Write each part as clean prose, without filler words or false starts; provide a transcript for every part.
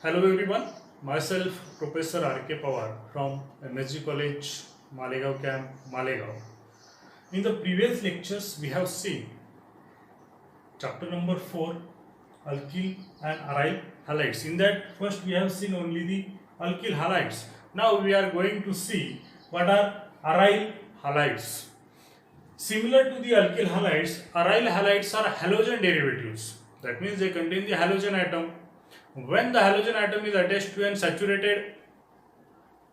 Hello everyone, myself Professor R.K. Pawar from MSG College, Malegaon Camp, Malegaon. In the previous lectures, we have seen chapter number 4, alkyl and aryl halides. In that, first we have seen only the alkyl halides. Now we are going to see what are aryl halides. Similar to the alkyl halides, aryl halides are halogen derivatives. That means they contain the halogen atom. When the halogen atom is attached to an saturated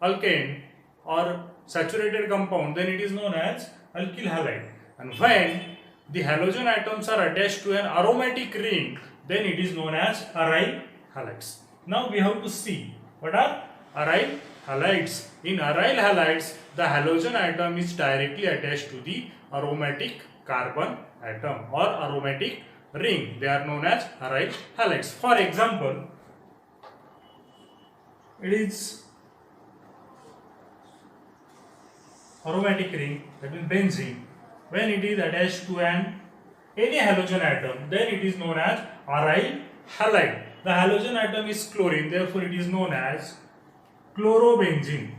alkane or saturated compound, then it is known as alkyl halide. And when the halogen atoms are attached to an aromatic ring, then it is known as aryl halides. Now we have to see what are aryl halides. In aryl halides, the halogen atom is directly attached to the aromatic carbon atom or aromatic ring. They are known as aryl halides. For example, it is aromatic ring, that means benzene. When it is attached to any halogen atom, then it is known as aryl halide. The halogen atom is chlorine, therefore it is known as chlorobenzene.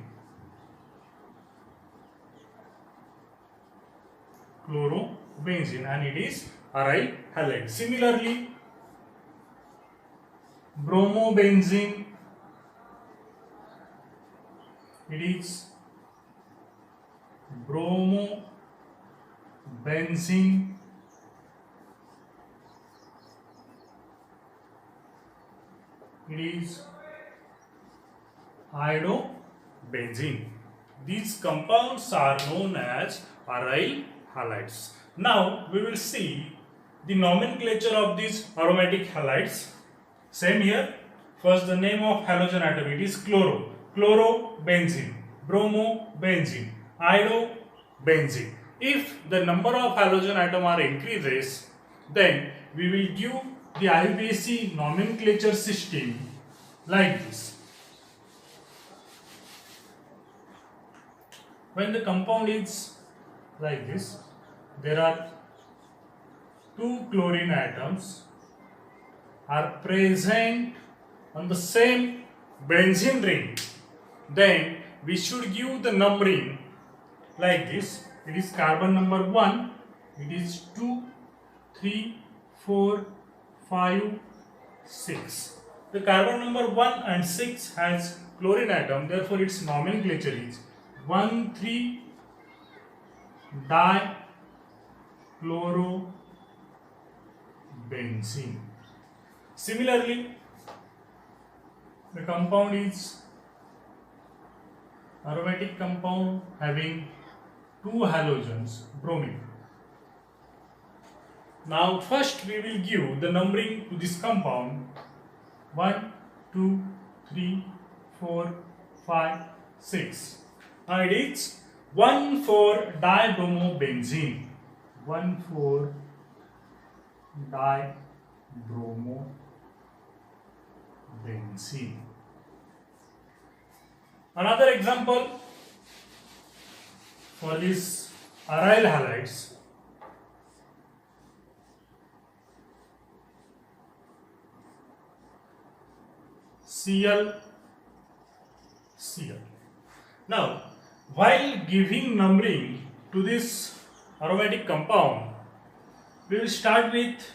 Chlorobenzene, and it is aryl halide. Similarly, bromobenzene, it is bromobenzene. It is iodobenzene. These compounds are known as aryl halides. Now we will see the nomenclature of these aromatic halides. Same here. First, the name of halogen atom, it is chlorobenzene, bromobenzene, iodobenzene. If the number of halogen atom are increases, then we will give the IUPAC nomenclature system like this. When the compound is like this, there are two chlorine atoms are present on the same benzene ring, then we should give the numbering like this. It is carbon number 1, it is 2, 3, 4, 5, 6. The carbon number 1 and 6 has chlorine atom, therefore its nomenclature is 1,3-dichlorobenzene. Similarly, the compound is aromatic compound having two halogens, bromine. Now first we will give the numbering to this compound 1, 2, 3, 4, 5, 6. Now it is 1,4-dibromobenzene. 1,4-dibromobenzene. Another example for these aryl halides, Cl. Now, while giving numbering to this aromatic compound, we will start with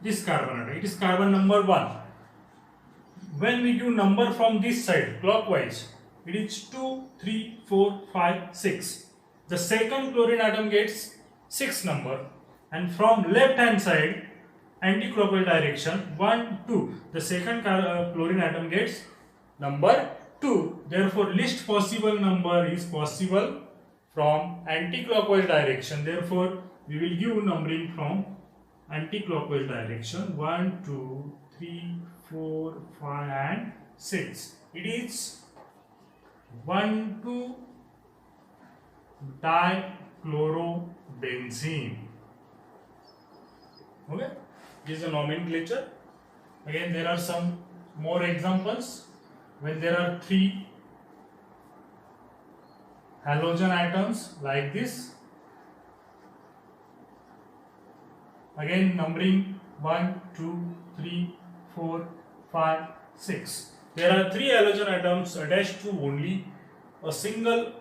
this carbon atom. It is carbon number 1. When we give number from this side clockwise, it is 2, 3, 4, 5, 6. The second chlorine atom gets 6 number, and from left hand side anti-clockwise direction 1, 2. The second chlorine atom gets number 2. Therefore, least possible number is possible from anti-clockwise direction. Therefore, we will give numbering from anti-clockwise direction 1, 2, 3, 4, 5 and 6. It is 1,2-dichlorobenzene. Okay, this is a nomenclature. Again, there are some more examples. When there are 3 halogen atoms like this, again numbering 1, 2, 3, 4, 5, 6. There are 3 halogen atoms attached to only a single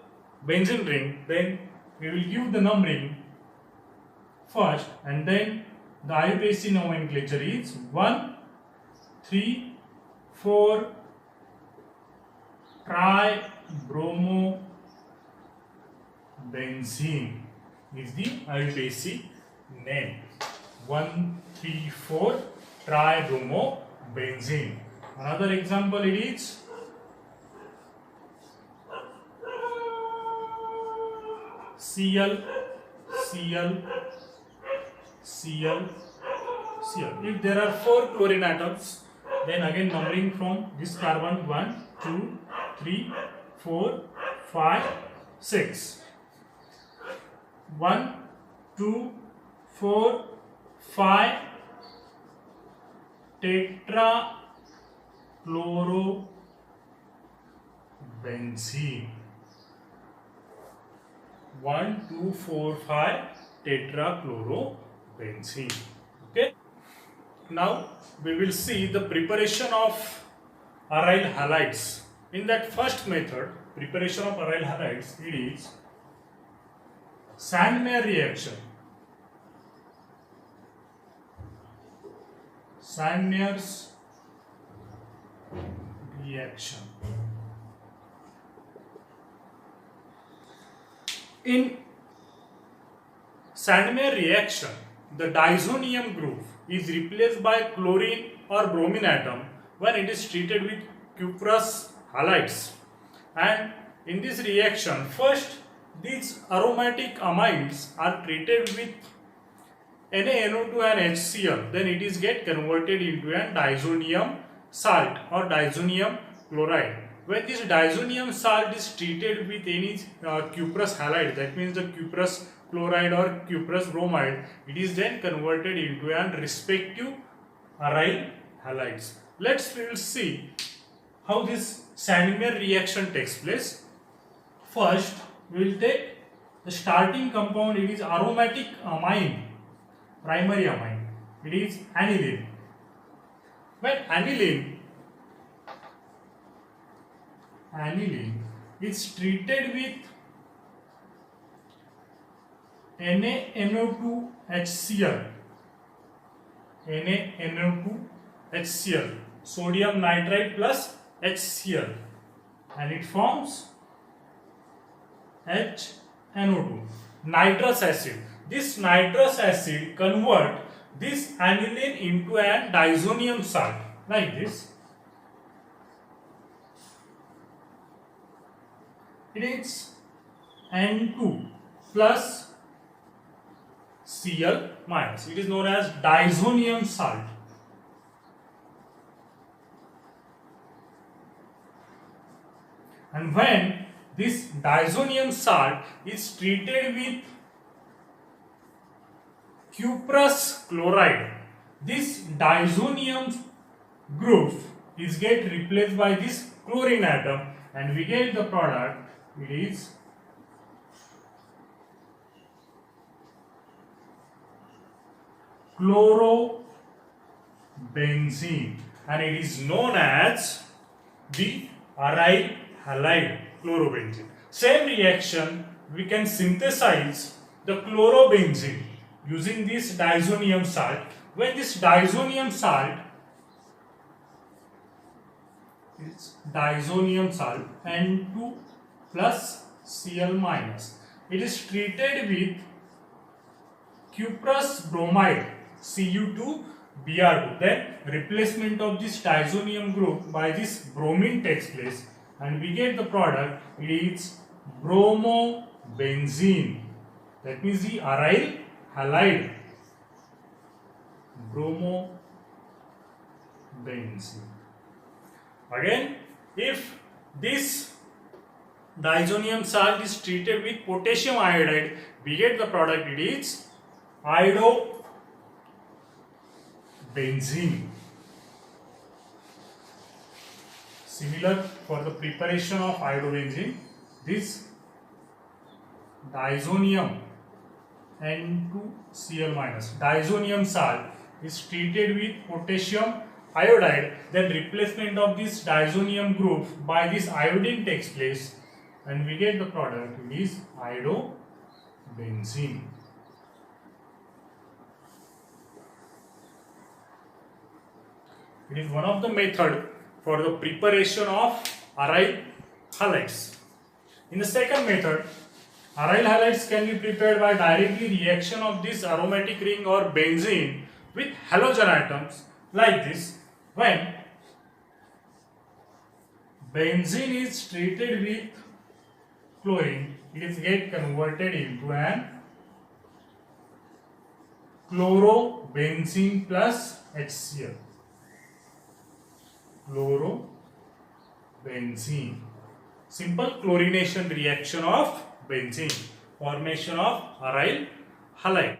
benzene ring. Then we will give the numbering first, and then the IUPAC nomenclature is 1, 3, 4 tribromo-benzene is the IUPAC name. 1, 3, 4 tribromo-benzene. Another example it is Cl, Cl, Cl, Cl. If there are 4 chlorine atoms, then again numbering from this carbon 1, 2, 3, 4, 5, 6. 1, 2, 4, 5 tetrachlorobenzene. 1, 2, 4, 5 tetrachlorobenzene. Okay. Now we will see the preparation of aryl halides. In that first method, preparation of aryl halides, it is Sandmeyer reaction. Sandmeyer's reaction. In Sandmeyer reaction, the diazonium group is replaced by chlorine or bromine atom when it is treated with cuprous halides. And in this reaction, first these aromatic amines are treated with NaNO2 and HCl, then it is get converted into a diazonium salt or diazonium chloride. When this diazonium salt is treated with any cuprous halide, that means the cuprous chloride or cuprous bromide, it is then converted into a respective aryl halides. We will see how this Sandmeyer reaction takes place. First, we will take the starting compound, it is aromatic amine, primary amine, it is aniline. When aniline is treated with NaNO2HCl, NaNO2HCl, sodium nitrite plus HCl, and it forms HNO2, nitrous acid. This nitrous acid convert this aniline into a diazonium salt like this. It is N2 plus Cl minus. It is known as diazonium salt. And when this diazonium salt is treated with cuprous chloride, this diazonium group is get replaced by this chlorine atom, and we get the product, it is chlorobenzene, and it is known as the aryl halide chlorobenzene. Same reaction, we can synthesize the chlorobenzene using this diazonium salt. When this diazonium salt is diazonium salt N2 plus Cl minus, it is treated with cuprous bromide Cu2Br2, then replacement of this diazonium group by this bromine takes place, and we get the product, it is bromobenzene, that means the aryl halide, bromobenzene. Again, if this diazonium salt is treated with potassium iodide, we get the product, it is iodobenzene. Similar for the preparation of iodobenzene, this diazonium N2Cl minus, diazonium salt is treated with potassium iodide, then replacement of this diazonium group by this iodine takes place, and we get the product, it is iodobenzene. It is one of the method for the preparation of aryl halides. In the second method, aryl halides can be prepared by directly reaction of this aromatic ring or benzene with halogen atoms like this. When benzene is treated with chlorine, it is get converted into an chlorobenzene plus HCl. Chlorobenzene. Simple chlorination reaction of benzene, formation of aryl halide.